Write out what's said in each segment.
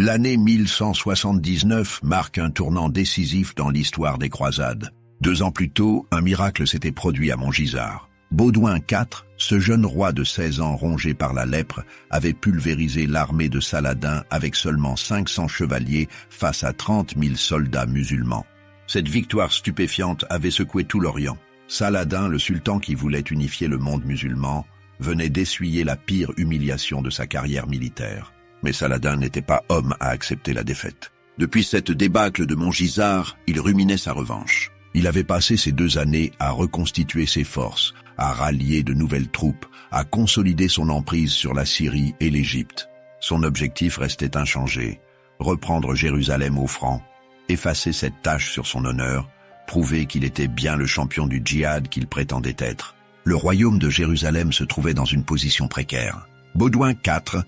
L'année 1179 marque un tournant décisif dans l'histoire des croisades. 2 ans plus tôt, un miracle s'était produit à Montgisard. Baudouin IV, ce jeune roi de 16 ans rongé par la lèpre, avait pulvérisé l'armée de Saladin avec seulement 500 chevaliers face à 30 000 soldats musulmans. Cette victoire stupéfiante avait secoué tout l'Orient. Saladin, le sultan qui voulait unifier le monde musulman, venait d'essuyer la pire humiliation de sa carrière militaire. Mais Saladin n'était pas homme à accepter la défaite. Depuis cette débâcle de Montgisard, il ruminait sa revanche. Il avait passé ces 2 années à reconstituer ses forces, à rallier de nouvelles troupes, à consolider son emprise sur la Syrie et l'Égypte. Son objectif restait inchangé, reprendre Jérusalem aux Francs, effacer cette tache sur son honneur, prouver qu'il était bien le champion du djihad qu'il prétendait être. Le royaume de Jérusalem se trouvait dans une position précaire. Baudouin IV,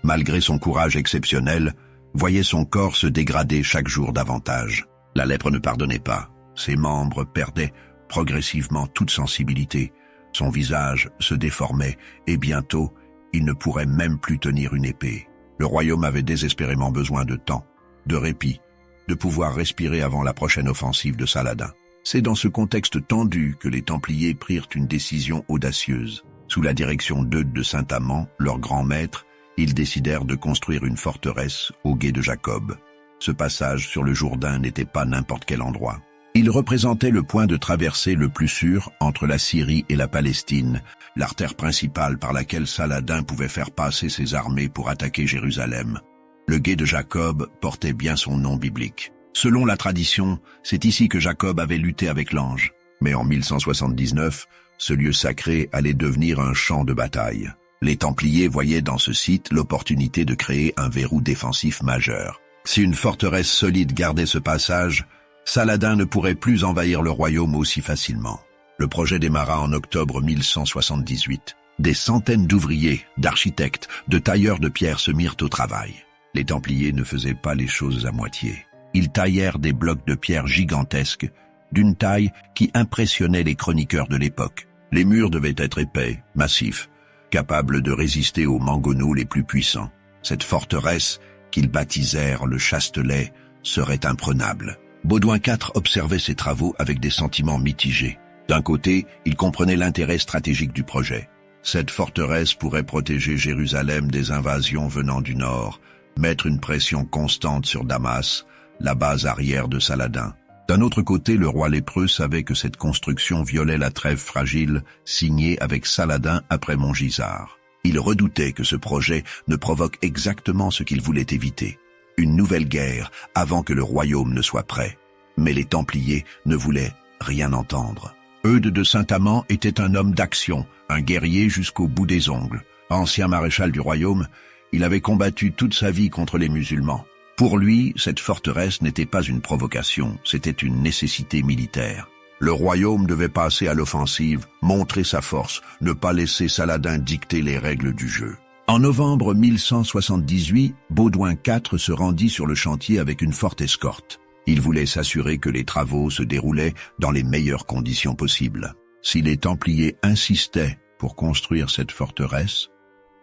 malgré son courage exceptionnel, voyait son corps se dégrader chaque jour davantage. La lèpre ne pardonnait pas. Ses membres perdaient progressivement toute sensibilité. Son visage se déformait et bientôt, il ne pourrait même plus tenir une épée. Le royaume avait désespérément besoin de temps, de répit, de pouvoir respirer avant la prochaine offensive de Saladin. C'est dans ce contexte tendu que les Templiers prirent une décision audacieuse. Sous la direction d'Eudes de Saint-Amand, leur grand maître, ils décidèrent de construire une forteresse au gué de Jacob. Ce passage sur le Jourdain n'était pas n'importe quel endroit. Il représentait le point de traversée le plus sûr entre la Syrie et la Palestine, l'artère principale par laquelle Saladin pouvait faire passer ses armées pour attaquer Jérusalem. Le gué de Jacob portait bien son nom biblique. Selon la tradition, c'est ici que Jacob avait lutté avec l'ange. Mais en 1179, ce lieu sacré allait devenir un champ de bataille. Les Templiers voyaient dans ce site l'opportunité de créer un verrou défensif majeur. Si une forteresse solide gardait ce passage, Saladin ne pourrait plus envahir le royaume aussi facilement. Le projet démarra en octobre 1178. Des centaines d'ouvriers, d'architectes, de tailleurs de pierre se mirent au travail. Les Templiers ne faisaient pas les choses à moitié. Ils taillèrent des blocs de pierre gigantesques, d'une taille qui impressionnait les chroniqueurs de l'époque. Les murs devaient être épais, massifs, capables de résister aux mangonneaux les plus puissants. Cette forteresse, qu'ils baptisèrent le Chastelet, serait imprenable. Baudouin IV observait ces travaux avec des sentiments mitigés. D'un côté, il comprenait l'intérêt stratégique du projet. Cette forteresse pourrait protéger Jérusalem des invasions venant du nord, mettre une pression constante sur Damas, la base arrière de Saladin. D'un autre côté, le roi lépreux savait que cette construction violait la trêve fragile signée avec Saladin après Montgisard. Il redoutait que ce projet ne provoque exactement ce qu'il voulait éviter, une nouvelle guerre avant que le royaume ne soit prêt. Mais les Templiers ne voulaient rien entendre. Eudes de Saint-Amand était un homme d'action, un guerrier jusqu'au bout des ongles. Ancien maréchal du royaume, il avait combattu toute sa vie contre les musulmans. Pour lui, cette forteresse n'était pas une provocation, c'était une nécessité militaire. Le royaume devait passer à l'offensive, montrer sa force, ne pas laisser Saladin dicter les règles du jeu. En novembre 1178, Baudouin IV se rendit sur le chantier avec une forte escorte. Il voulait s'assurer que les travaux se déroulaient dans les meilleures conditions possibles. Si les Templiers insistaient pour construire cette forteresse,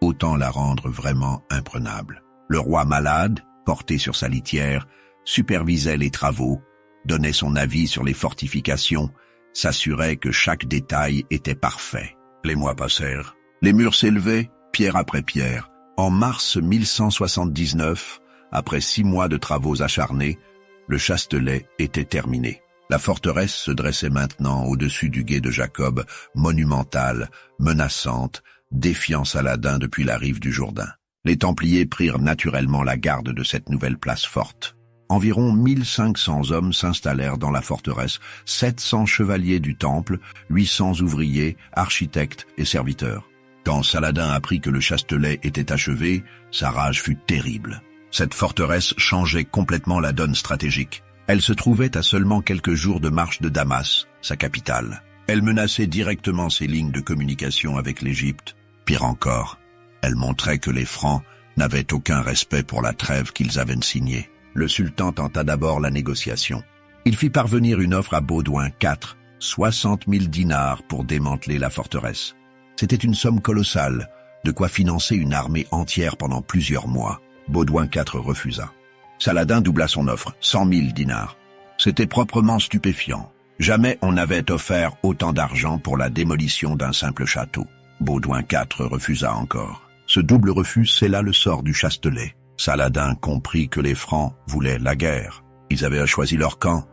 autant la rendre vraiment imprenable. Le roi malade, porté sur sa litière, supervisait les travaux, donnait son avis sur les fortifications, s'assurait que chaque détail était parfait. Les mois passèrent. Les murs s'élevaient, pierre après pierre. En mars 1179, après 6 mois de travaux acharnés, le Chastelet était terminé. La forteresse se dressait maintenant au-dessus du gué de Jacob, monumentale, menaçante, défiant Saladin depuis la rive du Jourdain. Les Templiers prirent naturellement la garde de cette nouvelle place forte. Environ 1500 hommes s'installèrent dans la forteresse, 700 chevaliers du temple, 800 ouvriers, architectes et serviteurs. Quand Saladin apprit que le Chastelet était achevé, sa rage fut terrible. Cette forteresse changeait complètement la donne stratégique. Elle se trouvait à seulement quelques jours de marche de Damas, sa capitale. Elle menaçait directement ses lignes de communication avec l'Égypte. Pire encore, elle montrait que les Francs n'avaient aucun respect pour la trêve qu'ils avaient signée. Le sultan tenta d'abord la négociation. Il fit parvenir une offre à Baudouin IV, 60 000 dinars pour démanteler la forteresse. C'était une somme colossale, de quoi financer une armée entière pendant plusieurs mois. Baudouin IV refusa. Saladin doubla son offre, 100 000 dinars. C'était proprement stupéfiant. Jamais on n'avait offert autant d'argent pour la démolition d'un simple château. Baudouin IV refusa encore. Ce double refus scella le sort du Chastelet. Saladin comprit que les Francs voulaient la guerre. Ils avaient choisi leur camp,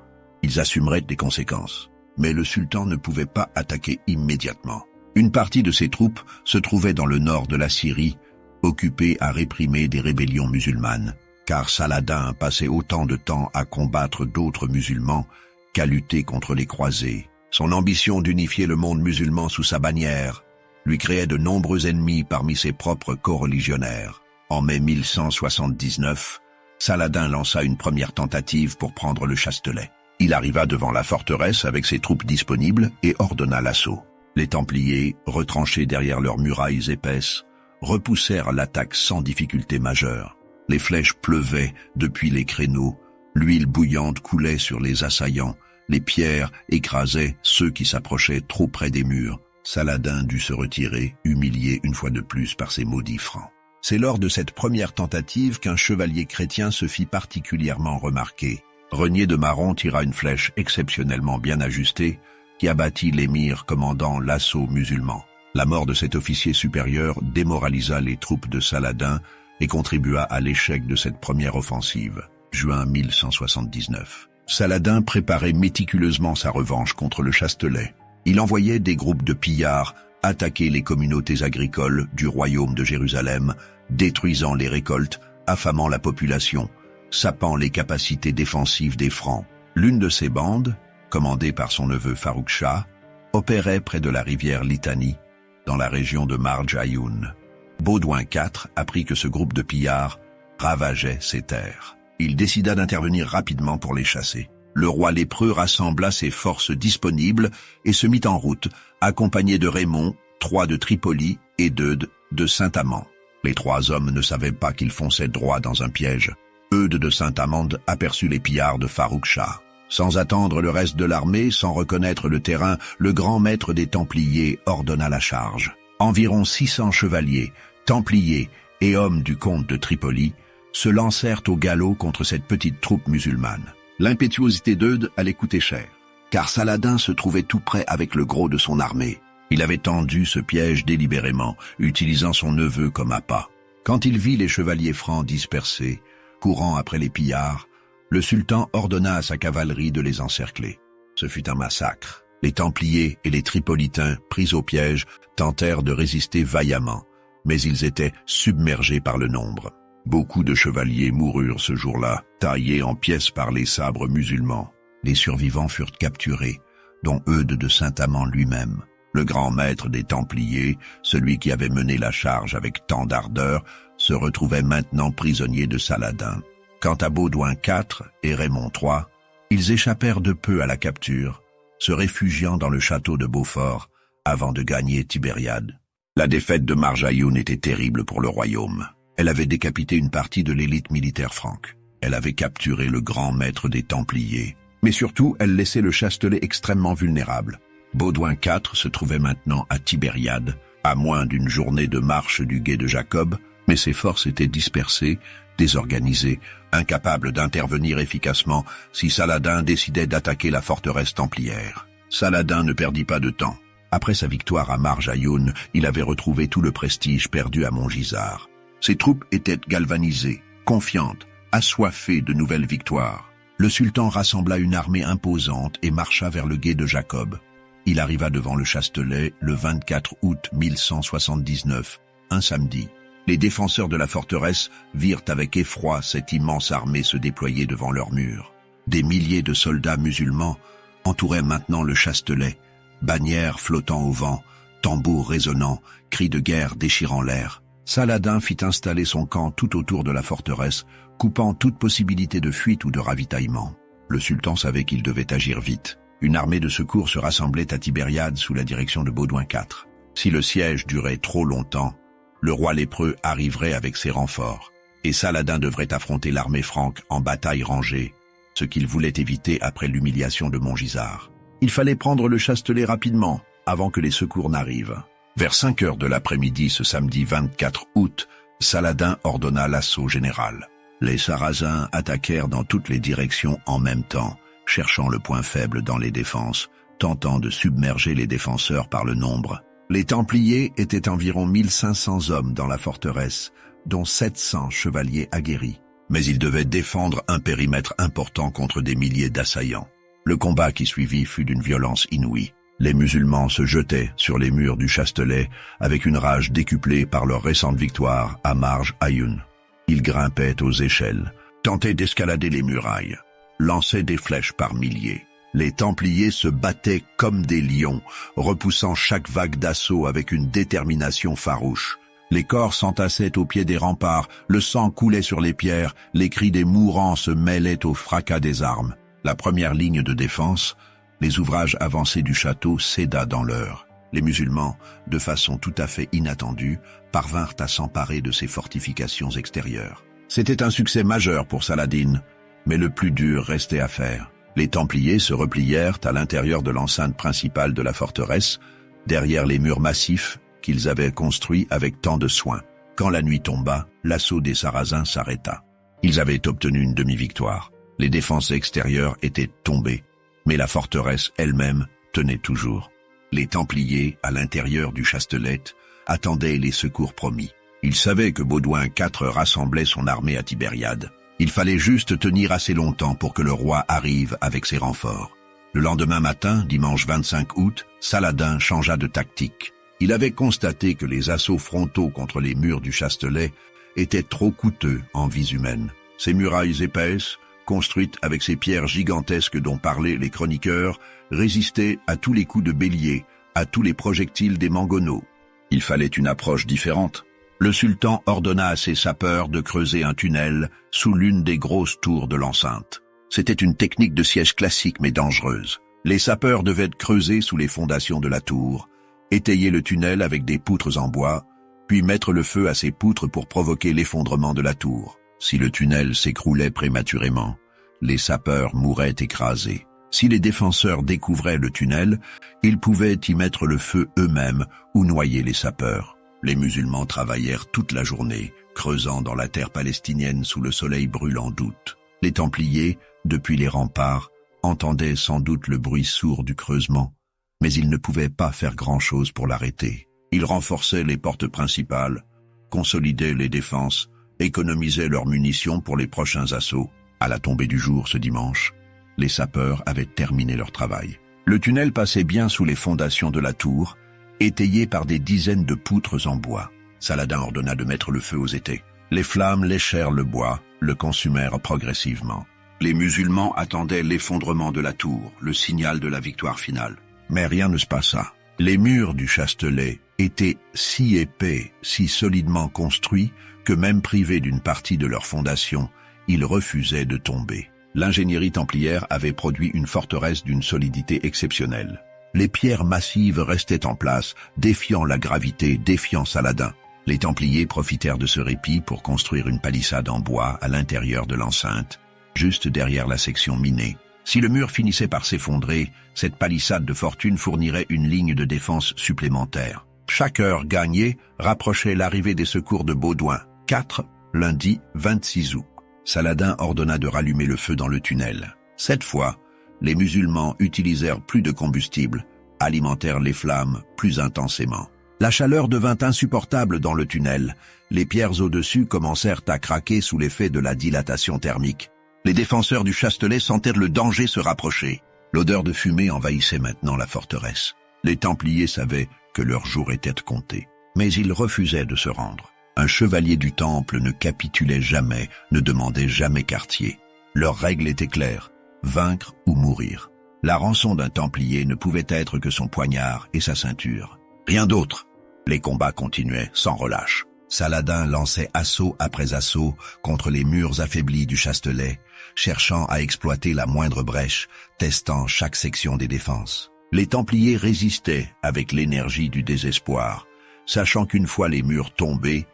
ils assumeraient des conséquences. Mais le sultan ne pouvait pas attaquer immédiatement. Une partie de ses troupes se trouvait dans le nord de la Syrie, occupée à réprimer des rébellions musulmanes, car Saladin passait autant de temps à combattre d'autres musulmans qu'à lutter contre les croisés. Son ambition d'unifier le monde musulman sous sa bannière lui créait de nombreux ennemis parmi ses propres coreligionnaires. En mai 1179, Saladin lança une première tentative pour prendre le Chastelet. Il arriva devant la forteresse avec ses troupes disponibles et ordonna l'assaut. Les Templiers, retranchés derrière leurs murailles épaisses, repoussèrent l'attaque sans difficulté majeure. Les flèches pleuvaient depuis les créneaux, l'huile bouillante coulait sur les assaillants, les pierres écrasaient ceux qui s'approchaient trop près des murs. Saladin dut se retirer, humilié une fois de plus par ces maudits Francs. C'est lors de cette première tentative qu'un chevalier chrétien se fit particulièrement remarquer. Renier de Maron tira une flèche exceptionnellement bien ajustée qui abattit l'émir commandant l'assaut musulman. La mort de cet officier supérieur démoralisa les troupes de Saladin et contribua à l'échec de cette première offensive. Juin 1179. Saladin préparait méticuleusement sa revanche contre le Chastelet. Il envoyait des groupes de pillards attaquer les communautés agricoles du royaume de Jérusalem, détruisant les récoltes, affamant la population, sapant les capacités défensives des Francs. L'une de ces bandes, commandée par son neveu Farouk Shah, opérait près de la rivière Litani, dans la région de Marj Ayoun. Baudouin IV apprit que ce groupe de pillards ravageait ses terres. Il décida d'intervenir rapidement pour les chasser. Le roi lépreux rassembla ses forces disponibles et se mit en route, accompagné de Raymond, III de Tripoli et d'Eudes de Saint-Amand. Les trois hommes ne savaient pas qu'ils fonçaient droit dans un piège. Eudes de Saint-Amand aperçut les pillards de Farouk Shah. Sans attendre le reste de l'armée, sans reconnaître le terrain, le grand maître des Templiers ordonna la charge. Environ 600 chevaliers, Templiers et hommes du comte de Tripoli se lancèrent au galop contre cette petite troupe musulmane. L'impétuosité d'Eudes allait coûter cher, car Saladin se trouvait tout près avec le gros de son armée. Il avait tendu ce piège délibérément, utilisant son neveu comme appât. Quand il vit les chevaliers francs dispersés, courant après les pillards, le sultan ordonna à sa cavalerie de les encercler. Ce fut un massacre. Les Templiers et les Tripolitains, pris au piège, tentèrent de résister vaillamment, mais ils étaient submergés par le nombre. Beaucoup de chevaliers moururent ce jour-là, taillés en pièces par les sabres musulmans. Les survivants furent capturés, dont Eudes de Saint-Amand lui-même. Le grand maître des Templiers, celui qui avait mené la charge avec tant d'ardeur, se retrouvait maintenant prisonnier de Saladin. Quant à Baudouin IV et Raymond III, ils échappèrent de peu à la capture, se réfugiant dans le château de Beaufort avant de gagner Tibériade. La défaite de Marj Ayoun était terrible pour le royaume. Elle avait décapité une partie de l'élite militaire franque. Elle avait capturé le grand maître des Templiers. Mais surtout, elle laissait le Chastelet extrêmement vulnérable. Baudouin IV se trouvait maintenant à Tibériade, à moins d'une journée de marche du gué de Jacob, mais ses forces étaient dispersées, désorganisées, incapables d'intervenir efficacement si Saladin décidait d'attaquer la forteresse templière. Saladin ne perdit pas de temps. Après sa victoire à Marj Ayoun, il avait retrouvé tout le prestige perdu à Montgisard. Ses troupes étaient galvanisées, confiantes, assoiffées de nouvelles victoires. Le sultan rassembla une armée imposante et marcha vers le gué de Jacob. Il arriva devant le Chastelet le 24 août 1179, un samedi. Les défenseurs de la forteresse virent avec effroi cette immense armée se déployer devant leurs murs. Des milliers de soldats musulmans entouraient maintenant le Chastelet, bannières flottant au vent, tambours résonnants, cris de guerre déchirant l'air. Saladin fit installer son camp tout autour de la forteresse, coupant toute possibilité de fuite ou de ravitaillement. Le sultan savait qu'il devait agir vite. Une armée de secours se rassemblait à Tibériade sous la direction de Baudouin IV. Si le siège durait trop longtemps, le roi lépreux arriverait avec ses renforts, et Saladin devrait affronter l'armée franque en bataille rangée, ce qu'il voulait éviter après l'humiliation de Montgisard. Il fallait prendre le Chastelet rapidement, avant que les secours n'arrivent. Vers 5 heures de l'après-midi ce samedi 24 août, Saladin ordonna l'assaut général. Les Sarrasins attaquèrent dans toutes les directions en même temps, cherchant le point faible dans les défenses, tentant de submerger les défenseurs par le nombre. Les Templiers étaient environ 1500 hommes dans la forteresse, dont 700 chevaliers aguerris. Mais ils devaient défendre un périmètre important contre des milliers d'assaillants. Le combat qui suivit fut d'une violence inouïe. Les musulmans se jetaient sur les murs du Chastelet avec une rage décuplée par leur récente victoire à Marj Ayoun. Ils grimpaient aux échelles, tentaient d'escalader les murailles, lançaient des flèches par milliers. Les Templiers se battaient comme des lions, repoussant chaque vague d'assaut avec une détermination farouche. Les corps s'entassaient au pied des remparts, le sang coulait sur les pierres, les cris des mourants se mêlaient au fracas des armes. La première ligne de défense, les ouvrages avancés du château, céda dans l'heure. Les musulmans, de façon tout à fait inattendue, parvinrent à s'emparer de ces fortifications extérieures. C'était un succès majeur pour Saladin, mais le plus dur restait à faire. Les Templiers se replièrent à l'intérieur de l'enceinte principale de la forteresse, derrière les murs massifs qu'ils avaient construits avec tant de soin. Quand la nuit tomba, l'assaut des Sarrasins s'arrêta. Ils avaient obtenu une demi-victoire. Les défenses extérieures étaient tombées, mais la forteresse elle-même tenait toujours. Les Templiers, à l'intérieur du Chastelet, attendaient les secours promis. Ils savaient que Baudouin IV rassemblait son armée à Tibériade. Il fallait juste tenir assez longtemps pour que le roi arrive avec ses renforts. Le lendemain matin, dimanche 25 août, Saladin changea de tactique. Il avait constaté que les assauts frontaux contre les murs du Chastelet étaient trop coûteux en vies humaines. Ces murailles épaisses, construites avec ces pierres gigantesques dont parlaient les chroniqueurs, résistaient à tous les coups de bélier, à tous les projectiles des mangoneaux. Il fallait une approche différente. Le sultan ordonna à ses sapeurs de creuser un tunnel sous l'une des grosses tours de l'enceinte. C'était une technique de siège classique mais dangereuse. Les sapeurs devaient creuser sous les fondations de la tour, étayer le tunnel avec des poutres en bois, puis mettre le feu à ces poutres pour provoquer l'effondrement de la tour. Si le tunnel s'écroulait prématurément, les sapeurs mouraient écrasés. Si les défenseurs découvraient le tunnel, ils pouvaient y mettre le feu eux-mêmes ou noyer les sapeurs. Les musulmans travaillèrent toute la journée, creusant dans la terre palestinienne sous le soleil brûlant d'août. Les Templiers, depuis les remparts, entendaient sans doute le bruit sourd du creusement, mais ils ne pouvaient pas faire grand-chose pour l'arrêter. Ils renforçaient les portes principales, consolidaient les défenses, économisaient leurs munitions pour les prochains assauts. À la tombée du jour ce dimanche, les sapeurs avaient terminé leur travail. Le tunnel passait bien sous les fondations de la tour, étayé par des dizaines de poutres en bois. Saladin ordonna de mettre le feu aux étais. Les flammes léchèrent le bois, le consumèrent progressivement. Les musulmans attendaient l'effondrement de la tour, le signal de la victoire finale. Mais rien ne se passa. Les murs du Chastelet étaient si épais, si solidement construits, que même privés d'une partie de leur fondation, ils refusaient de tomber. L'ingénierie templière avait produit une forteresse d'une solidité exceptionnelle. Les pierres massives restaient en place, défiant la gravité, défiant Saladin. Les Templiers profitèrent de ce répit pour construire une palissade en bois à l'intérieur de l'enceinte, juste derrière la section minée. Si le mur finissait par s'effondrer, cette palissade de fortune fournirait une ligne de défense supplémentaire. Chaque heure gagnée rapprochait l'arrivée des secours de Baudouin. 4, lundi 26 août. Saladin ordonna de rallumer le feu dans le tunnel. Cette fois, les musulmans utilisèrent plus de combustible, alimentèrent les flammes plus intensément. La chaleur devint insupportable dans le tunnel. Les pierres au-dessus commencèrent à craquer sous l'effet de la dilatation thermique. Les défenseurs du Chastelet sentèrent le danger se rapprocher. L'odeur de fumée envahissait maintenant la forteresse. Les Templiers savaient que leur jour était compté. Mais ils refusaient de se rendre. Un chevalier du Temple ne capitulait jamais, ne demandait jamais quartier. Leurs règles étaient claires, vaincre ou mourir. La rançon d'un Templier ne pouvait être que son poignard et sa ceinture. Rien d'autre. Les combats continuaient sans relâche. Saladin lançait assaut après assaut contre les murs affaiblis du Chastelet, cherchant à exploiter la moindre brèche, testant chaque section des défenses. Les Templiers résistaient avec l'énergie du désespoir, sachant qu'une fois les murs tombés,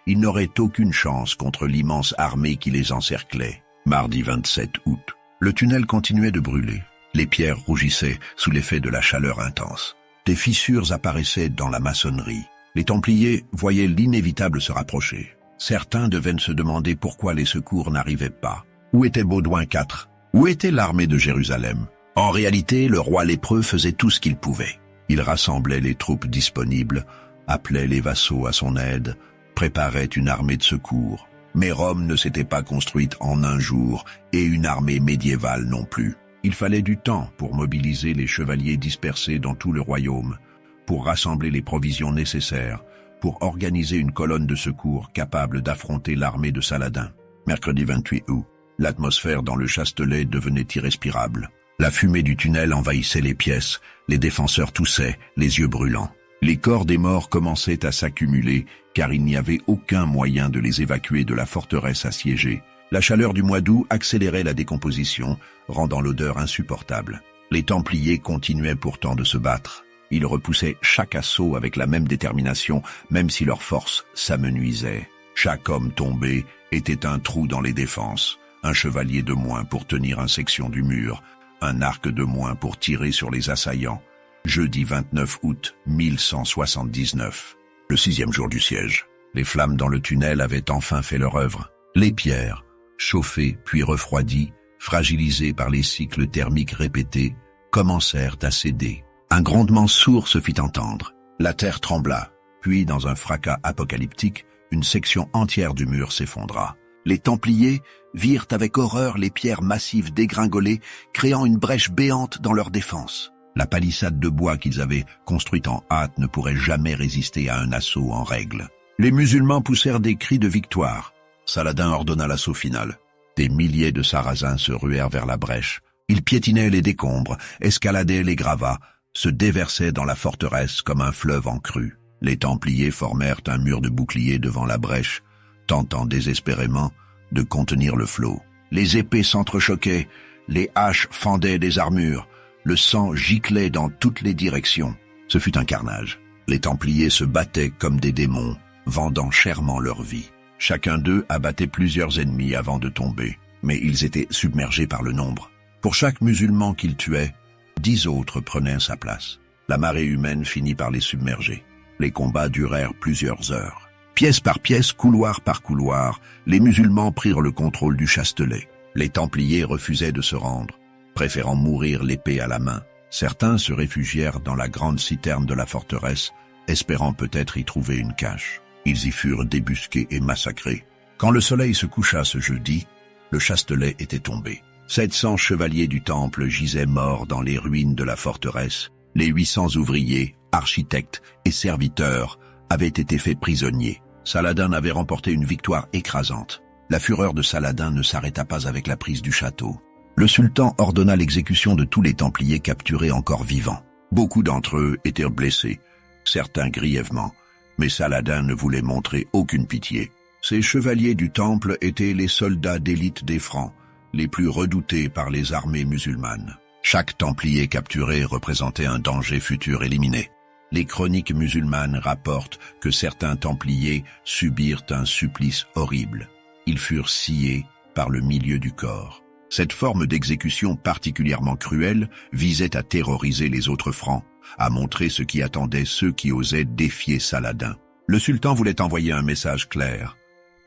ils n'auraient aucune chance contre l'immense armée qui les encerclait. Mardi 27 août. Le tunnel continuait de brûler. Les pierres rougissaient sous l'effet de la chaleur intense. Des fissures apparaissaient dans la maçonnerie. Les Templiers voyaient l'inévitable se rapprocher. Certains devaient se demander pourquoi les secours n'arrivaient pas. Où était Baudouin IV? Où était l'armée de Jérusalem? En réalité, le roi lépreux faisait tout ce qu'il pouvait. Il rassemblait les troupes disponibles, appelait les vassaux à son aide, préparait une armée de secours. Mais Rome ne s'était pas construite en un jour, et une armée médiévale non plus. Il fallait du temps pour mobiliser les chevaliers dispersés dans tout le royaume, pour rassembler les provisions nécessaires, pour organiser une colonne de secours capable d'affronter l'armée de Saladin. Mercredi 28 août, l'atmosphère dans le Chastelet devenait irrespirable. La fumée du tunnel envahissait les pièces, les défenseurs toussaient, les yeux brûlants. Les corps des morts commençaient à s'accumuler, car il n'y avait aucun moyen de les évacuer de la forteresse assiégée. La chaleur du mois d'août accélérait la décomposition, rendant l'odeur insupportable. Les Templiers continuaient pourtant de se battre. Ils repoussaient chaque assaut avec la même détermination, même si leur force s'amenuisait. Chaque homme tombé était un trou dans les défenses, un chevalier de moins pour tenir une section du mur, un arc de moins pour tirer sur les assaillants. Jeudi 29 août 1179, le 6e jour du siège. Les flammes dans le tunnel avaient enfin fait leur œuvre. Les pierres, chauffées puis refroidies, fragilisées par les cycles thermiques répétés, commencèrent à céder. Un grondement sourd se fit entendre. La terre trembla, puis dans un fracas apocalyptique, une section entière du mur s'effondra. Les Templiers virent avec horreur les pierres massives dégringoler, créant une brèche béante dans leur défense. La palissade de bois qu'ils avaient construite en hâte ne pourrait jamais résister à un assaut en règle. Les musulmans poussèrent des cris de victoire. Saladin ordonna l'assaut final. Des milliers de Sarrasins se ruèrent vers la brèche. Ils piétinaient les décombres, escaladaient les gravats, se déversaient dans la forteresse comme un fleuve en crue. Les Templiers formèrent un mur de boucliers devant la brèche, tentant désespérément de contenir le flot. Les épées s'entrechoquaient, les haches fendaient des armures, le sang giclait dans toutes les directions. Ce fut un carnage. Les Templiers se battaient comme des démons, vendant chèrement leur vie. Chacun d'eux abattait plusieurs ennemis avant de tomber, mais ils étaient submergés par le nombre. Pour chaque musulman qu'ils tuaient, 10 autres prenaient sa place. La marée humaine finit par les submerger. Les combats durèrent plusieurs heures. Pièce par pièce, couloir par couloir, les musulmans prirent le contrôle du Chastelet. Les Templiers refusaient de se rendre, préférant mourir l'épée à la main. Certains se réfugièrent dans la grande citerne de la forteresse, espérant peut-être y trouver une cache. Ils y furent débusqués et massacrés. Quand le soleil se coucha ce jeudi, le Chastelet était tombé. 700 chevaliers du Temple gisaient morts dans les ruines de la forteresse. Les 800 ouvriers, architectes et serviteurs avaient été faits prisonniers. Saladin avait remporté une victoire écrasante. La fureur de Saladin ne s'arrêta pas avec la prise du château. Le sultan ordonna l'exécution de tous les Templiers capturés encore vivants. Beaucoup d'entre eux étaient blessés, certains grièvement, mais Saladin ne voulait montrer aucune pitié. Ces chevaliers du Temple étaient les soldats d'élite des Francs, les plus redoutés par les armées musulmanes. Chaque Templier capturé représentait un danger futur éliminé. Les chroniques musulmanes rapportent que certains Templiers subirent un supplice horrible. Ils furent sciés par le milieu du corps. Cette forme d'exécution particulièrement cruelle visait à terroriser les autres Francs, à montrer ce qui attendait ceux qui osaient défier Saladin. Le sultan voulait envoyer un message clair.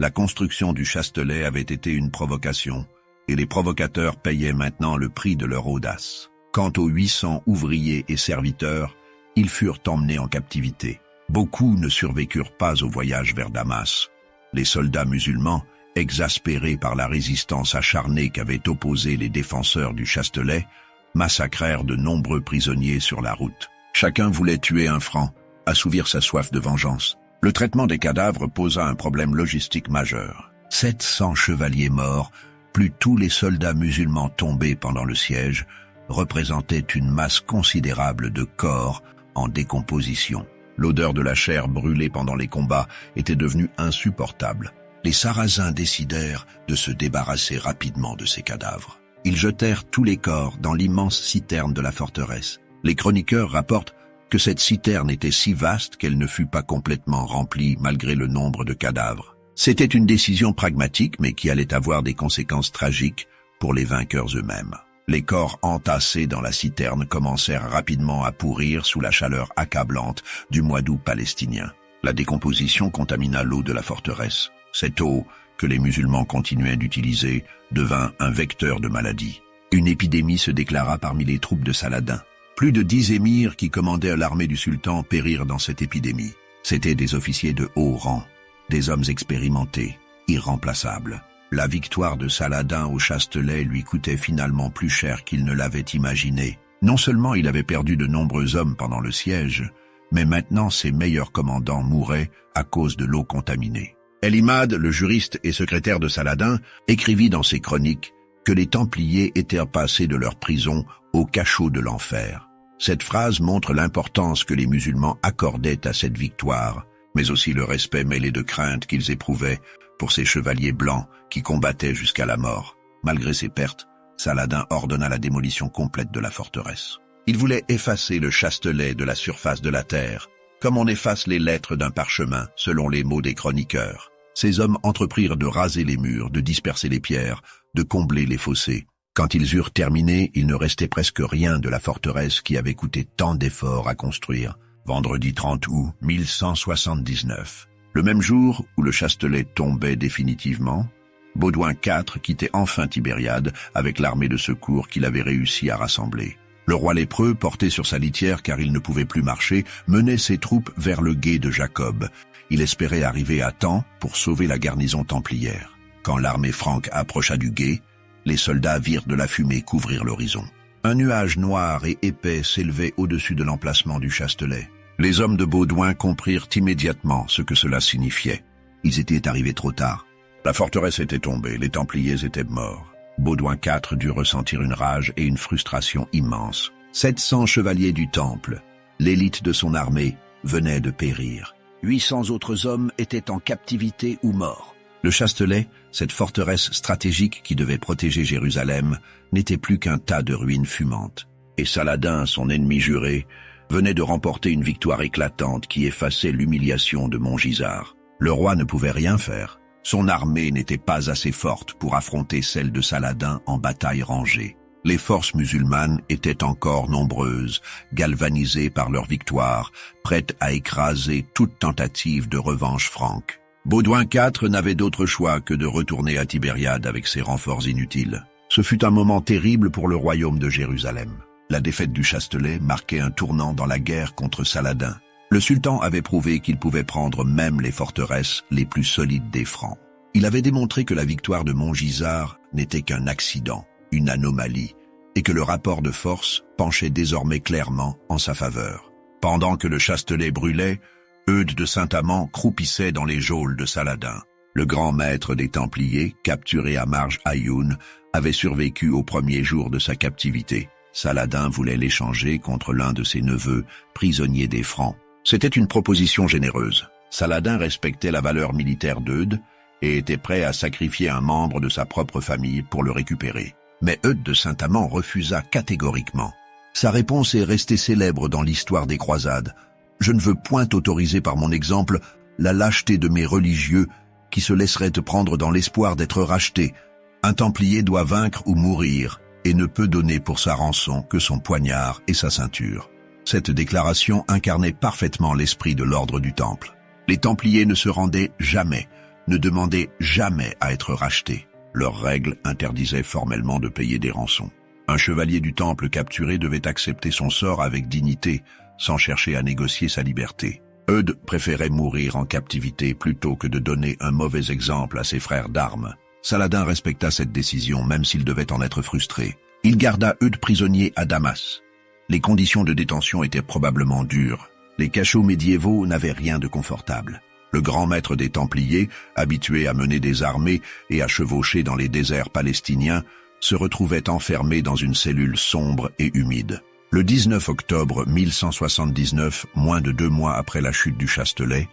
La construction du Chastelet avait été une provocation, et les provocateurs payaient maintenant le prix de leur audace. Quant aux 800 ouvriers et serviteurs, ils furent emmenés en captivité. Beaucoup ne survécurent pas au voyage vers Damas. Les soldats musulmans, exaspérés par la résistance acharnée qu'avaient opposée les défenseurs du Chastelet, massacrèrent de nombreux prisonniers sur la route. Chacun voulait tuer un Franc, assouvir sa soif de vengeance. Le traitement des cadavres posa un problème logistique majeur. 700 chevaliers morts, plus tous les soldats musulmans tombés pendant le siège, représentaient une masse considérable de corps en décomposition. L'odeur de la chair brûlée pendant les combats était devenue insupportable. Les Sarrasins décidèrent de se débarrasser rapidement de ces cadavres. Ils jetèrent tous les corps dans l'immense citerne de la forteresse. Les chroniqueurs rapportent que cette citerne était si vaste qu'elle ne fut pas complètement remplie malgré le nombre de cadavres. C'était une décision pragmatique mais qui allait avoir des conséquences tragiques pour les vainqueurs eux-mêmes. Les corps entassés dans la citerne commencèrent rapidement à pourrir sous la chaleur accablante du mois d'août palestinien. La décomposition contamina l'eau de la forteresse. Cette eau, que les musulmans continuaient d'utiliser, devint un vecteur de maladie. Une épidémie se déclara parmi les troupes de Saladin. Plus de 10 émirs qui commandaient l'armée du sultan périrent dans cette épidémie. C'étaient des officiers de haut rang, des hommes expérimentés, irremplaçables. La victoire de Saladin au Chastelet lui coûtait finalement plus cher qu'il ne l'avait imaginé. Non seulement il avait perdu de nombreux hommes pendant le siège, mais maintenant ses meilleurs commandants mouraient à cause de l'eau contaminée. El-Imad, le juriste et secrétaire de Saladin, écrivit dans ses chroniques que les Templiers étaient passés de leur prison au cachot de l'enfer. Cette phrase montre l'importance que les musulmans accordaient à cette victoire, mais aussi le respect mêlé de crainte qu'ils éprouvaient pour ces chevaliers blancs qui combattaient jusqu'à la mort. Malgré ces pertes, Saladin ordonna la démolition complète de la forteresse. Il voulait effacer le Chastelet de la surface de la terre, comme on efface les lettres d'un parchemin, selon les mots des chroniqueurs. Ces hommes entreprirent de raser les murs, de disperser les pierres, de combler les fossés. Quand ils eurent terminé, il ne restait presque rien de la forteresse qui avait coûté tant d'efforts à construire. Vendredi 30 août 1179. Le même jour où le Chastelet tombait définitivement, Baudouin IV quittait enfin Tibériade avec l'armée de secours qu'il avait réussi à rassembler. Le roi lépreux, porté sur sa litière car il ne pouvait plus marcher, menait ses troupes vers le gué de Jacob. Il espérait arriver à temps pour sauver la garnison templière. Quand l'armée franque approcha du gué, les soldats virent de la fumée couvrir l'horizon. Un nuage noir et épais s'élevait au-dessus de l'emplacement du Chastelet. Les hommes de Baudouin comprirent immédiatement ce que cela signifiait. Ils étaient arrivés trop tard. La forteresse était tombée, les Templiers étaient morts. Baudouin IV dut ressentir une rage et une frustration immenses. 700 chevaliers du Temple, l'élite de son armée, venaient de périr. 800 autres hommes étaient en captivité ou morts. Le Chastelet, cette forteresse stratégique qui devait protéger Jérusalem, n'était plus qu'un tas de ruines fumantes. Et Saladin, son ennemi juré, venait de remporter une victoire éclatante qui effaçait l'humiliation de Montgisard. Le roi ne pouvait rien faire. Son armée n'était pas assez forte pour affronter celle de Saladin en bataille rangée. Les forces musulmanes étaient encore nombreuses, galvanisées par leur victoire, prêtes à écraser toute tentative de revanche franque. Baudouin IV n'avait d'autre choix que de retourner à Tibériade avec ses renforts inutiles. Ce fut un moment terrible pour le royaume de Jérusalem. La défaite du Chastelet marquait un tournant dans la guerre contre Saladin. Le sultan avait prouvé qu'il pouvait prendre même les forteresses les plus solides des Francs. Il avait démontré que la victoire de Montgisard n'était qu'un accident, une anomalie, et que le rapport de force penchait désormais clairement en sa faveur. Pendant que le Chastelet brûlait, Eudes de Saint-Amand croupissait dans les geôles de Saladin. Le grand maître des Templiers, capturé à Marj Ayoun, avait survécu au premier jour de sa captivité. Saladin voulait l'échanger contre l'un de ses neveux, prisonnier des Francs. C'était une proposition généreuse. Saladin respectait la valeur militaire d'Eudes et était prêt à sacrifier un membre de sa propre famille pour le récupérer. Mais Eudes de Saint-Amand refusa catégoriquement. Sa réponse est restée célèbre dans l'histoire des croisades. « Je ne veux point autoriser par mon exemple la lâcheté de mes religieux qui se laisseraient prendre dans l'espoir d'être rachetés. Un Templier doit vaincre ou mourir et ne peut donner pour sa rançon que son poignard et sa ceinture. » Cette déclaration incarnait parfaitement l'esprit de l'ordre du Temple. Les Templiers ne se rendaient jamais, ne demandaient jamais à être rachetés. Leurs règles interdisaient formellement de payer des rançons. Un chevalier du Temple capturé devait accepter son sort avec dignité, sans chercher à négocier sa liberté. Eudes préférait mourir en captivité plutôt que de donner un mauvais exemple à ses frères d'armes. Saladin respecta cette décision même s'il devait en être frustré. Il garda Eudes prisonnier à Damas. Les conditions de détention étaient probablement dures. Les cachots médiévaux n'avaient rien de confortable. Le grand maître des Templiers, habitué à mener des armées et à chevaucher dans les déserts palestiniens, se retrouvait enfermé dans une cellule sombre et humide. Le 19 octobre 1179, moins de 2 mois après la chute du Chastelet,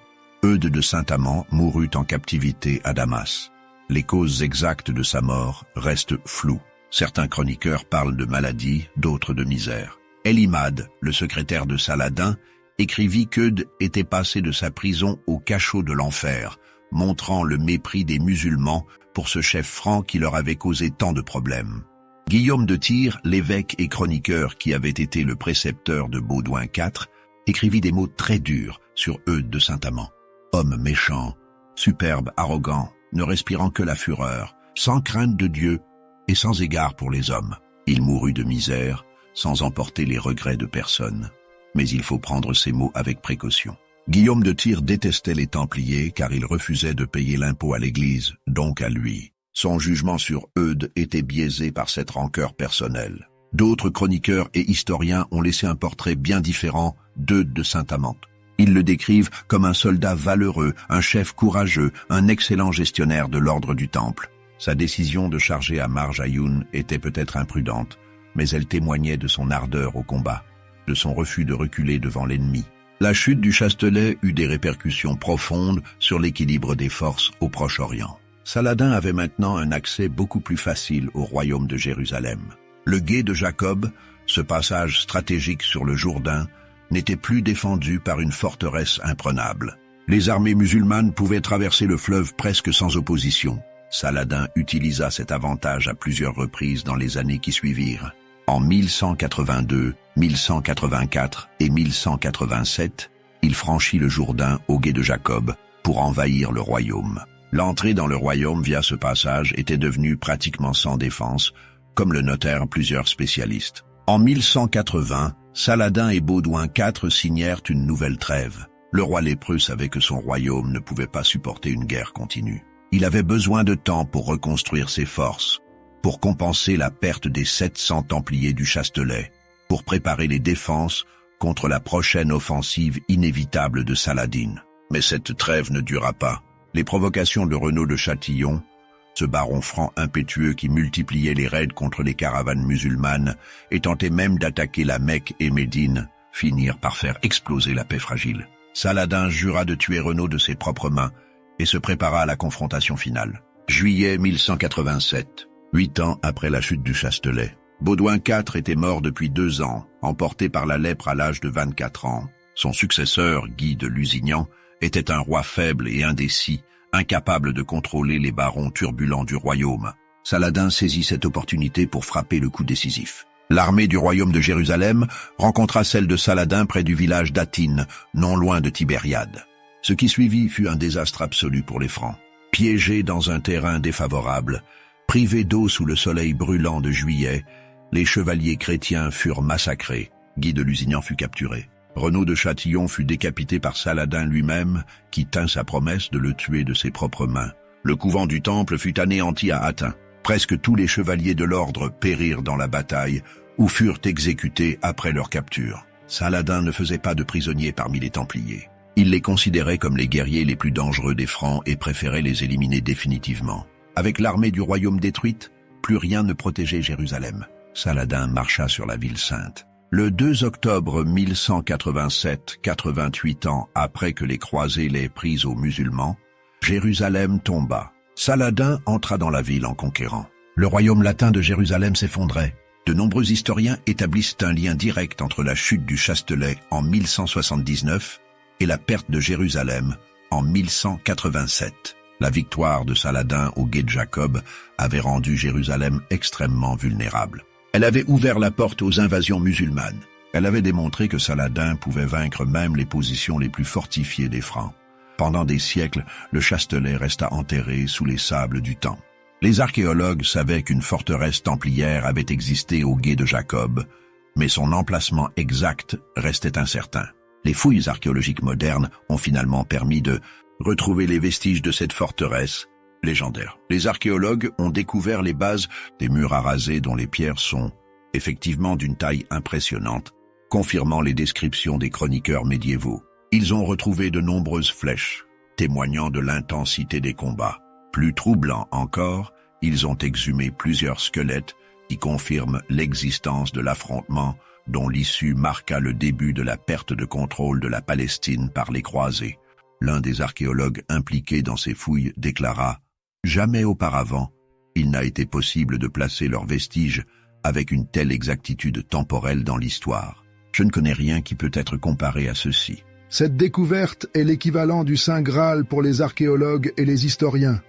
Eudes de Saint-Amand mourut en captivité à Damas. Les causes exactes de sa mort restent floues. Certains chroniqueurs parlent de maladie, d'autres de misère. El-Imad, le secrétaire de Saladin, écrivit qu'Eudes était passé de sa prison au cachot de l'enfer, montrant le mépris des musulmans pour ce chef franc qui leur avait causé tant de problèmes. Guillaume de Tyr, l'évêque et chroniqueur qui avait été le précepteur de Baudouin IV, écrivit des mots très durs sur Eudes de Saint-Amand. Homme méchant, superbe, arrogant, ne respirant que la fureur, sans crainte de Dieu et sans égard pour les hommes. Il mourut de misère, sans emporter les regrets de personne. Mais il faut prendre ces mots avec précaution. Guillaume de Tyr détestait les Templiers car il refusait de payer l'impôt à l'Église, donc à lui. Son jugement sur Eudes était biaisé par cette rancœur personnelle. D'autres chroniqueurs et historiens ont laissé un portrait bien différent d'Eudes de Saint-Amand. Ils le décrivent comme un soldat valeureux, un chef courageux, un excellent gestionnaire de l'ordre du Temple. Sa décision de charger à Marjayoun était peut-être imprudente, mais elle témoignait de son ardeur au combat, de son refus de reculer devant l'ennemi. La chute du Chastelet eut des répercussions profondes sur l'équilibre des forces au Proche-Orient. Saladin avait maintenant un accès beaucoup plus facile au royaume de Jérusalem. Le gué de Jacob, ce passage stratégique sur le Jourdain, n'était plus défendu par une forteresse imprenable. Les armées musulmanes pouvaient traverser le fleuve presque sans opposition. Saladin utilisa cet avantage à plusieurs reprises dans les années qui suivirent. En 1182, 1184 et 1187, il franchit le Jourdain au gué de Jacob pour envahir le royaume. L'entrée dans le royaume via ce passage était devenue pratiquement sans défense, comme le notèrent plusieurs spécialistes. En 1180, Saladin et Baudouin IV signèrent une nouvelle trêve. Le roi lépreux savait que son royaume ne pouvait pas supporter une guerre continue. Il avait besoin de temps pour reconstruire ses forces, pour compenser la perte des 700 Templiers du Chastelet, pour préparer les défenses contre la prochaine offensive inévitable de Saladin. Mais cette trêve ne dura pas. Les provocations de Renaud de Châtillon, ce baron franc impétueux qui multipliait les raids contre les caravanes musulmanes et tentait même d'attaquer la Mecque et Médine, finirent par faire exploser la paix fragile. Saladin jura de tuer Renaud de ses propres mains et se prépara à la confrontation finale. Juillet 1187, 8 ans après la chute du Chastelet. Baudouin IV était mort depuis 2 ans, emporté par la lèpre à l'âge de 24 ans. Son successeur, Guy de Lusignan, était un roi faible et indécis, incapable de contrôler les barons turbulents du royaume. Saladin saisit cette opportunité pour frapper le coup décisif. L'armée du royaume de Jérusalem rencontra celle de Saladin près du village d'Atine, non loin de Tibériade. Ce qui suivit fut un désastre absolu pour les Francs. Piégés dans un terrain défavorable, privés d'eau sous le soleil brûlant de juillet, les chevaliers chrétiens furent massacrés. Guy de Lusignan fut capturé. Renaud de Châtillon fut décapité par Saladin lui-même, qui tint sa promesse de le tuer de ses propres mains. Le couvent du Temple fut anéanti à Athens. Presque tous les chevaliers de l'ordre périrent dans la bataille ou furent exécutés après leur capture. Saladin ne faisait pas de prisonniers parmi les Templiers. Il les considérait comme les guerriers les plus dangereux des Francs et préférait les éliminer définitivement. Avec l'armée du royaume détruite, plus rien ne protégeait Jérusalem. Saladin marcha sur la ville sainte. Le 2 octobre 1187, 88 ans après que les croisés l'aient prise aux musulmans, Jérusalem tomba. Saladin entra dans la ville en conquérant. Le royaume latin de Jérusalem s'effondrait. De nombreux historiens établissent un lien direct entre la chute du Chastelet en 1179 et la perte de Jérusalem en 1187. La victoire de Saladin au gué de Jacob avait rendu Jérusalem extrêmement vulnérable. Elle avait ouvert la porte aux invasions musulmanes. Elle avait démontré que Saladin pouvait vaincre même les positions les plus fortifiées des Francs. Pendant des siècles, le Chastelet resta enterré sous les sables du temps. Les archéologues savaient qu'une forteresse templière avait existé au gué de Jacob, mais son emplacement exact restait incertain. Les fouilles archéologiques modernes ont finalement permis de retrouver les vestiges de cette forteresse légendaire. Les archéologues ont découvert les bases des murs arasés dont les pierres sont effectivement d'une taille impressionnante, confirmant les descriptions des chroniqueurs médiévaux. Ils ont retrouvé de nombreuses flèches, témoignant de l'intensité des combats. Plus troublant encore, ils ont exhumé plusieurs squelettes qui confirment l'existence de l'affrontement dont l'issue marqua le début de la perte de contrôle de la Palestine par les croisés. L'un des archéologues impliqués dans ces fouilles déclara « Jamais auparavant, il n'a été possible de placer leurs vestiges avec une telle exactitude temporelle dans l'histoire. Je ne connais rien qui peut être comparé à ceci. » Cette découverte est l'équivalent du Saint Graal pour les archéologues et les historiens.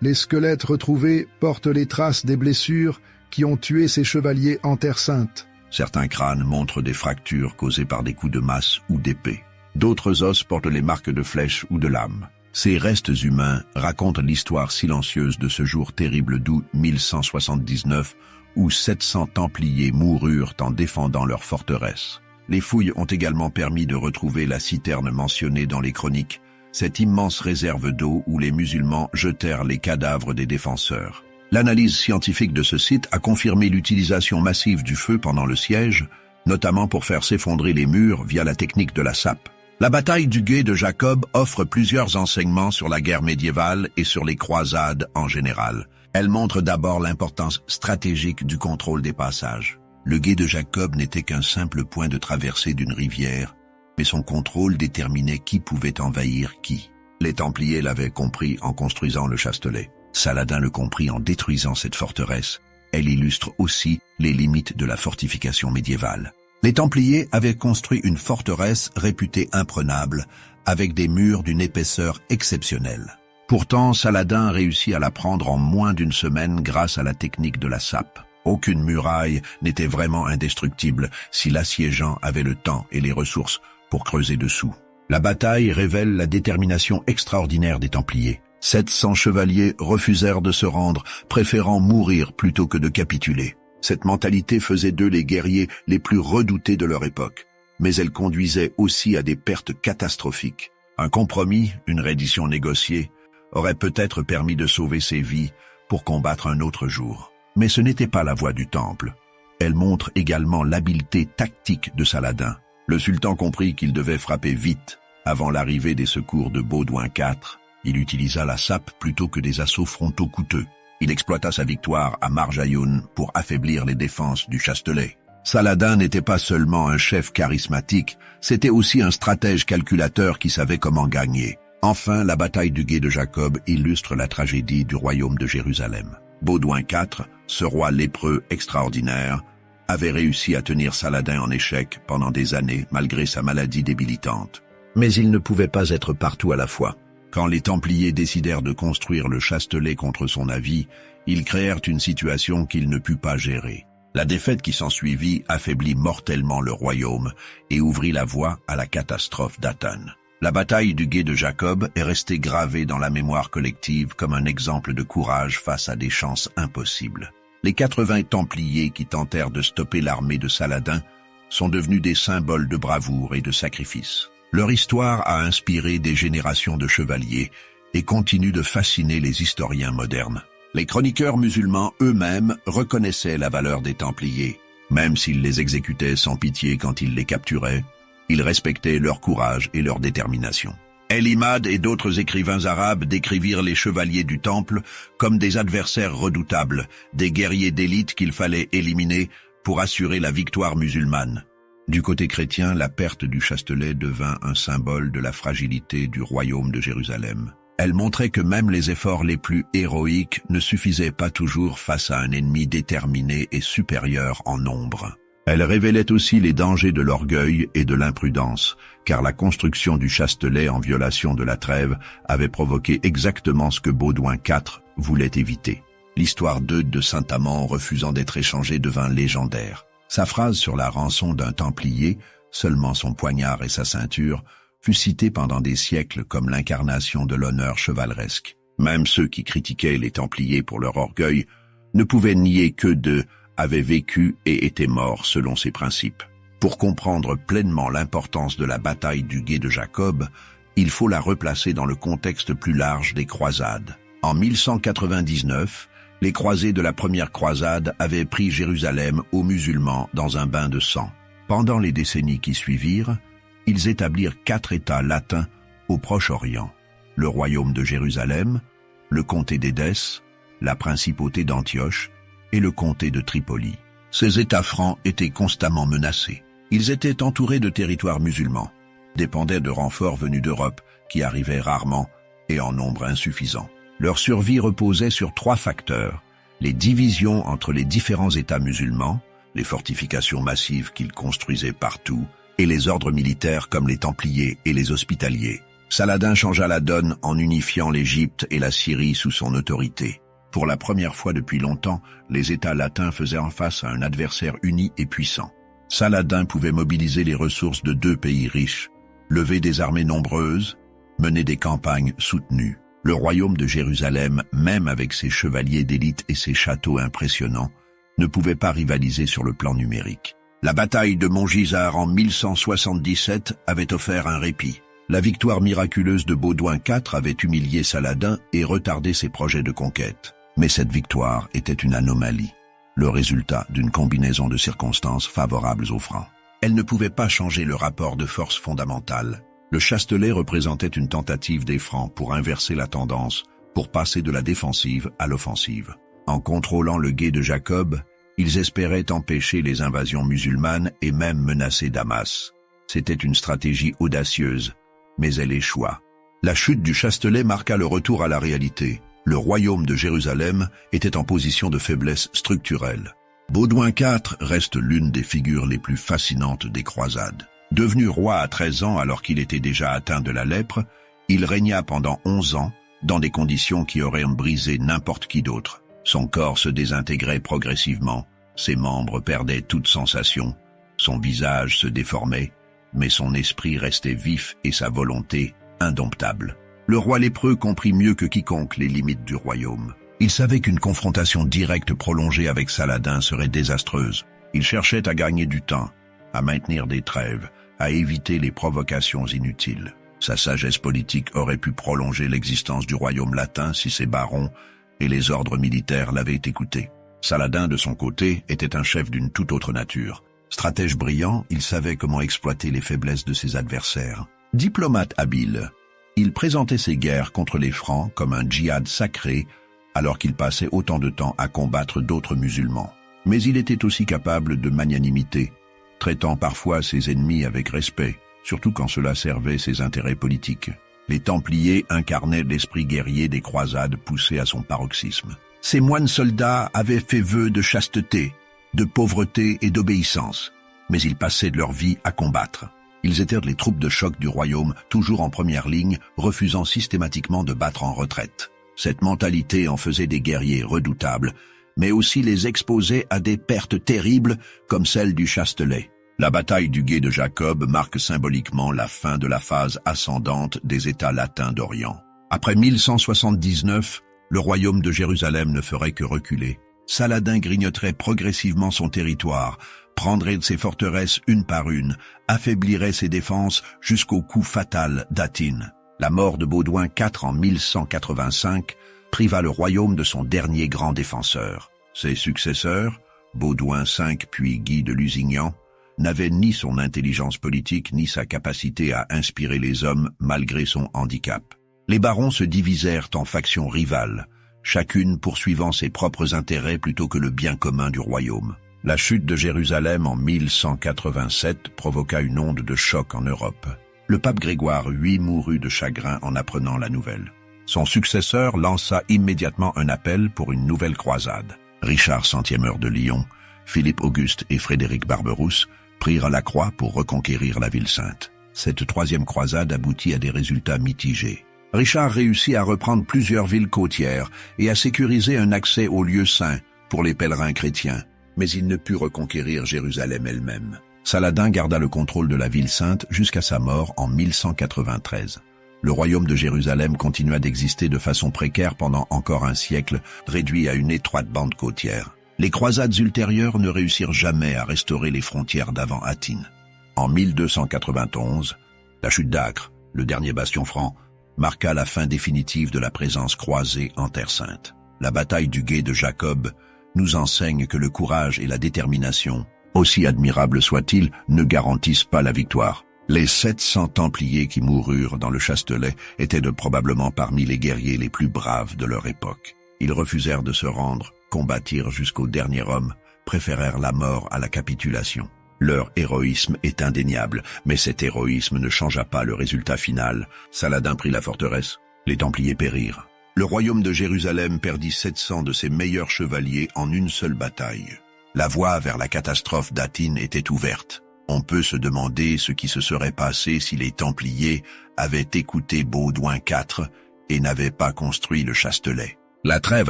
Les squelettes retrouvés portent les traces des blessures qui ont tué ces chevaliers en Terre Sainte. Certains crânes montrent des fractures causées par des coups de masse ou d'épée. D'autres os portent les marques de flèches ou de lames. Ces restes humains racontent l'histoire silencieuse de ce jour terrible d'août 1179 où 700 Templiers moururent en défendant leur forteresse. Les fouilles ont également permis de retrouver la citerne mentionnée dans les chroniques, cette immense réserve d'eau où les musulmans jetèrent les cadavres des défenseurs. L'analyse scientifique de ce site a confirmé l'utilisation massive du feu pendant le siège, notamment pour faire s'effondrer les murs via la technique de la sape. La bataille du Gué de Jacob offre plusieurs enseignements sur la guerre médiévale et sur les croisades en général. Elle montre d'abord l'importance stratégique du contrôle des passages. Le Gué de Jacob n'était qu'un simple point de traversée d'une rivière, mais son contrôle déterminait qui pouvait envahir qui. Les Templiers l'avaient compris en construisant le Chastelet. Saladin le comprit en détruisant cette forteresse. Elle illustre aussi les limites de la fortification médiévale. Les Templiers avaient construit une forteresse réputée imprenable, avec des murs d'une épaisseur exceptionnelle. Pourtant, Saladin réussit à la prendre en moins d'une semaine grâce à la technique de la sape. Aucune muraille n'était vraiment indestructible si l'assiégeant avait le temps et les ressources pour creuser dessous. La bataille révèle la détermination extraordinaire des Templiers. 700 chevaliers refusèrent de se rendre, préférant mourir plutôt que de capituler. Cette mentalité faisait d'eux les guerriers les plus redoutés de leur époque, mais elle conduisait aussi à des pertes catastrophiques. Un compromis, une reddition négociée, aurait peut-être permis de sauver ces vies pour combattre un autre jour. Mais ce n'était pas la voie du Temple. Elle montre également l'habileté tactique de Saladin. Le sultan comprit qu'il devait frapper vite. Avant l'arrivée des secours de Baudouin IV, il utilisa la sape plutôt que des assauts frontaux coûteux. Il exploita sa victoire à Marjayoun pour affaiblir les défenses du Chastelet. Saladin n'était pas seulement un chef charismatique, c'était aussi un stratège calculateur qui savait comment gagner. Enfin, la bataille du Gué de Jacob illustre la tragédie du royaume de Jérusalem. Baudouin IV, ce roi lépreux extraordinaire, avait réussi à tenir Saladin en échec pendant des années malgré sa maladie débilitante. Mais il ne pouvait pas être partout à la fois. Quand les Templiers décidèrent de construire le Chastelet contre son avis, ils créèrent une situation qu'il ne put pas gérer. La défaite qui s'ensuivit affaiblit mortellement le royaume et ouvrit la voie à la catastrophe d'Atan. La bataille du Gué de Jacob est restée gravée dans la mémoire collective comme un exemple de courage face à des chances impossibles. Les 80 Templiers qui tentèrent de stopper l'armée de Saladin sont devenus des symboles de bravoure et de sacrifice. Leur histoire a inspiré des générations de chevaliers et continue de fasciner les historiens modernes. Les chroniqueurs musulmans eux-mêmes reconnaissaient la valeur des Templiers. Même s'ils les exécutaient sans pitié quand ils les capturaient, ils respectaient leur courage et leur détermination. El-Imad et d'autres écrivains arabes décrivirent les chevaliers du Temple comme des adversaires redoutables, des guerriers d'élite qu'il fallait éliminer pour assurer la victoire musulmane. Du côté chrétien, la perte du Chastelet devint un symbole de la fragilité du royaume de Jérusalem. Elle montrait que même les efforts les plus héroïques ne suffisaient pas toujours face à un ennemi déterminé et supérieur en nombre. Elle révélait aussi les dangers de l'orgueil et de l'imprudence, car la construction du Chastelet en violation de la trêve avait provoqué exactement ce que Baudouin IV voulait éviter. L'histoire d'Eudes de Saint-Amand refusant d'être échangée devint légendaire. Sa phrase sur la rançon d'un Templier, seulement son poignard et sa ceinture, fut citée pendant des siècles comme l'incarnation de l'honneur chevaleresque. Même ceux qui critiquaient les Templiers pour leur orgueil ne pouvaient nier qu'eux deux avaient vécu et étaient morts selon ces principes. Pour comprendre pleinement l'importance de la bataille du Gué de Jacob, il faut la replacer dans le contexte plus large des croisades. En 1199, les croisés de la première croisade avaient pris Jérusalem aux musulmans dans un bain de sang. Pendant les décennies qui suivirent, ils établirent 4 États latins au Proche-Orient: le royaume de Jérusalem, le comté d'Édesse, la principauté d'Antioche et le comté de Tripoli. Ces États francs étaient constamment menacés. Ils étaient entourés de territoires musulmans, dépendaient de renforts venus d'Europe qui arrivaient rarement et en nombre insuffisant. Leur survie reposait sur 3 facteurs: les divisions entre les différents États musulmans, les fortifications massives qu'ils construisaient partout, et les ordres militaires comme les Templiers et les Hospitaliers. Saladin changea la donne en unifiant l'Égypte et la Syrie sous son autorité. Pour la première fois depuis longtemps, les États latins faisaient en face à un adversaire uni et puissant. Saladin pouvait mobiliser les ressources de 2 pays riches, lever des armées nombreuses, menait des campagnes soutenues. Le royaume de Jérusalem, même avec ses chevaliers d'élite et ses châteaux impressionnants, ne pouvait pas rivaliser sur le plan numérique. La bataille de Montgisard en 1177 avait offert un répit. La victoire miraculeuse de Baudouin IV avait humilié Saladin et retardé ses projets de conquête. Mais cette victoire était une anomalie, le résultat d'une combinaison de circonstances favorables aux Francs. Elle ne pouvait pas changer le rapport de force fondamental. Le Chastelet représentait une tentative des Francs pour inverser la tendance, pour passer de la défensive à l'offensive. En contrôlant le gué de Jacob, ils espéraient empêcher les invasions musulmanes et même menacer Damas. C'était une stratégie audacieuse, mais elle échoua. La chute du Chastelet marqua le retour à la réalité. Le royaume de Jérusalem était en position de faiblesse structurelle. Baudouin IV reste l'une des figures les plus fascinantes des croisades. Devenu roi à 13 ans alors qu'il était déjà atteint de la lèpre, il régna pendant 11 ans dans des conditions qui auraient brisé n'importe qui d'autre. Son corps se désintégrait progressivement, ses membres perdaient toute sensation, son visage se déformait, mais son esprit restait vif et sa volonté indomptable. Le roi lépreux comprit mieux que quiconque les limites du royaume. Il savait qu'une confrontation directe prolongée avec Saladin serait désastreuse. Il cherchait à gagner du temps, à maintenir des trêves, à éviter les provocations inutiles. Sa sagesse politique aurait pu prolonger l'existence du royaume latin si ses barons et les ordres militaires l'avaient écouté. Saladin, de son côté, était un chef d'une toute autre nature. Stratège brillant, il savait comment exploiter les faiblesses de ses adversaires. Diplomate habile, il présentait ses guerres contre les Francs comme un djihad sacré, alors qu'il passait autant de temps à combattre d'autres musulmans. Mais il était aussi capable de magnanimité, traitant parfois ses ennemis avec respect, surtout quand cela servait ses intérêts politiques. Les Templiers incarnaient l'esprit guerrier des croisades poussé à son paroxysme. Ces moines soldats avaient fait vœu de chasteté, de pauvreté et d'obéissance, mais ils passaient de leur vie à combattre. Ils étaient les troupes de choc du royaume, toujours en première ligne, refusant systématiquement de battre en retraite. Cette mentalité en faisait des guerriers redoutables, mais aussi les exposait à des pertes terribles comme celle du Chastelet. La bataille du gué de Jacob marque symboliquement la fin de la phase ascendante des États latins d'Orient. Après 1179, le royaume de Jérusalem ne ferait que reculer. Saladin grignoterait progressivement son territoire, prendrait ses forteresses une par une, affaiblirait ses défenses jusqu'au coup fatal d'Athine. La mort de Baudouin IV en 1185 priva le royaume de son dernier grand défenseur. Ses successeurs, Baudouin V puis Guy de Lusignan, n'avaient ni son intelligence politique ni sa capacité à inspirer les hommes malgré son handicap. Les barons se divisèrent en factions rivales, chacune poursuivant ses propres intérêts plutôt que le bien commun du royaume. La chute de Jérusalem en 1187 provoqua une onde de choc en Europe. Le pape Grégoire VIII mourut de chagrin en apprenant la nouvelle. Son successeur lança immédiatement un appel pour une nouvelle croisade. Richard Centième de Lyon, Philippe Auguste et Frédéric Barberousse prirent la croix pour reconquérir la ville sainte. Cette troisième croisade aboutit à des résultats mitigés. Richard réussit à reprendre plusieurs villes côtières et à sécuriser un accès aux lieux saints pour les pèlerins chrétiens, mais il ne put reconquérir Jérusalem elle-même. Saladin garda le contrôle de la ville sainte jusqu'à sa mort en 1193. Le royaume de Jérusalem continua d'exister de façon précaire pendant encore un siècle, réduit à une étroite bande côtière. Les croisades ultérieures ne réussirent jamais à restaurer les frontières d'avant Athine. En 1291, la chute d'Acre, le dernier bastion franc, marqua la fin définitive de la présence croisée en Terre Sainte. La bataille du gué de Jacob nous enseigne que le courage et la détermination, aussi admirables soient-ils, ne garantissent pas la victoire. Les 700 Templiers qui moururent dans le Chastelet étaient probablement parmi les guerriers les plus braves de leur époque. Ils refusèrent de se rendre, combattirent jusqu'au dernier homme, préférèrent la mort à la capitulation. Leur héroïsme est indéniable, mais cet héroïsme ne changea pas le résultat final. Saladin prit la forteresse, les Templiers périrent. Le royaume de Jérusalem perdit 700 de ses meilleurs chevaliers en une seule bataille. La voie vers la catastrophe d'Athine était ouverte. On peut se demander ce qui se serait passé si les Templiers avaient écouté Baudouin IV et n'avaient pas construit le Chastelet. La trêve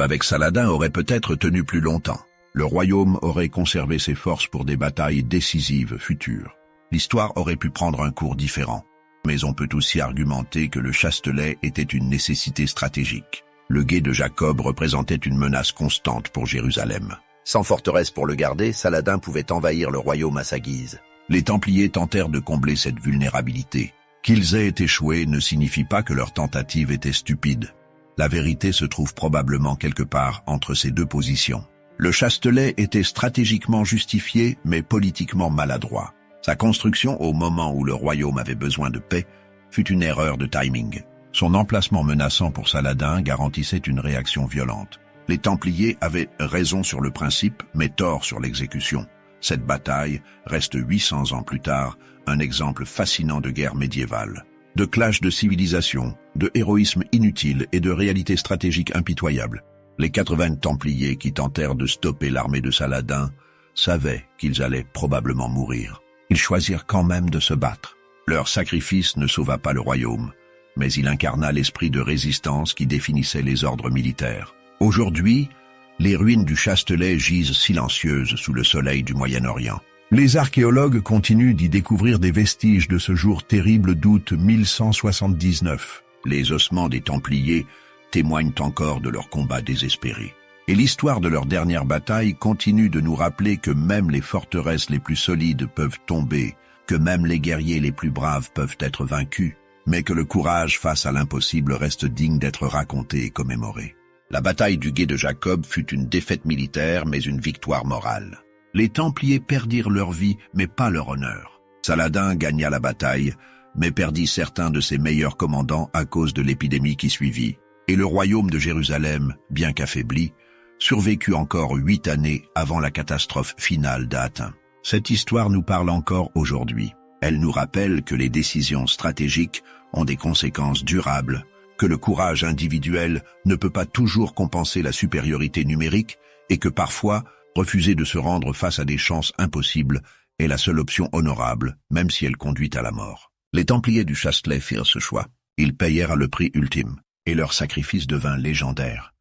avec Saladin aurait peut-être tenu plus longtemps. Le royaume aurait conservé ses forces pour des batailles décisives futures. L'histoire aurait pu prendre un cours différent. Mais on peut aussi argumenter que le Chastelet était une nécessité stratégique. Le gué de Jacob représentait une menace constante pour Jérusalem. Sans forteresse pour le garder, Saladin pouvait envahir le royaume à sa guise. Les Templiers tentèrent de combler cette vulnérabilité. Qu'ils aient échoué ne signifie pas que leur tentative était stupide. La vérité se trouve probablement quelque part entre ces deux positions. Le Chastelet était stratégiquement justifié, mais politiquement maladroit. Sa construction au moment où le royaume avait besoin de paix fut une erreur de timing. Son emplacement menaçant pour Saladin garantissait une réaction violente. Les Templiers avaient raison sur le principe, mais tort sur l'exécution. Cette bataille reste 800 ans plus tard un exemple fascinant de guerre médiévale, de clash de civilisation, de héroïsme inutile et de réalité stratégique impitoyable. Les 80 Templiers qui tentèrent de stopper l'armée de Saladin savaient qu'ils allaient probablement mourir. Ils choisirent quand même de se battre. Leur sacrifice ne sauva pas le royaume, mais il incarna l'esprit de résistance qui définissait les ordres militaires. Aujourd'hui, les ruines du Chastelet gisent silencieuses sous le soleil du Moyen-Orient. Les archéologues continuent d'y découvrir des vestiges de ce jour terrible d'août 1179. Les ossements des Templiers témoignent encore de leur combat désespéré. Et l'histoire de leur dernière bataille continue de nous rappeler que même les forteresses les plus solides peuvent tomber, que même les guerriers les plus braves peuvent être vaincus, mais que le courage face à l'impossible reste digne d'être raconté et commémoré. La bataille du gué de Jacob fut une défaite militaire, mais une victoire morale. Les Templiers perdirent leur vie, mais pas leur honneur. Saladin gagna la bataille, mais perdit certains de ses meilleurs commandants à cause de l'épidémie qui suivit. Et le royaume de Jérusalem, bien qu'affaibli, survécut encore 8 années avant la catastrophe finale d'Hattin. Cette histoire nous parle encore aujourd'hui. Elle nous rappelle que les décisions stratégiques ont des conséquences durables, que le courage individuel ne peut pas toujours compenser la supériorité numérique et que parfois, refuser de se rendre face à des chances impossibles est la seule option honorable, même si elle conduit à la mort. Les Templiers du Chastelet firent ce choix. Ils payèrent le prix ultime, et leur sacrifice devint légendaire.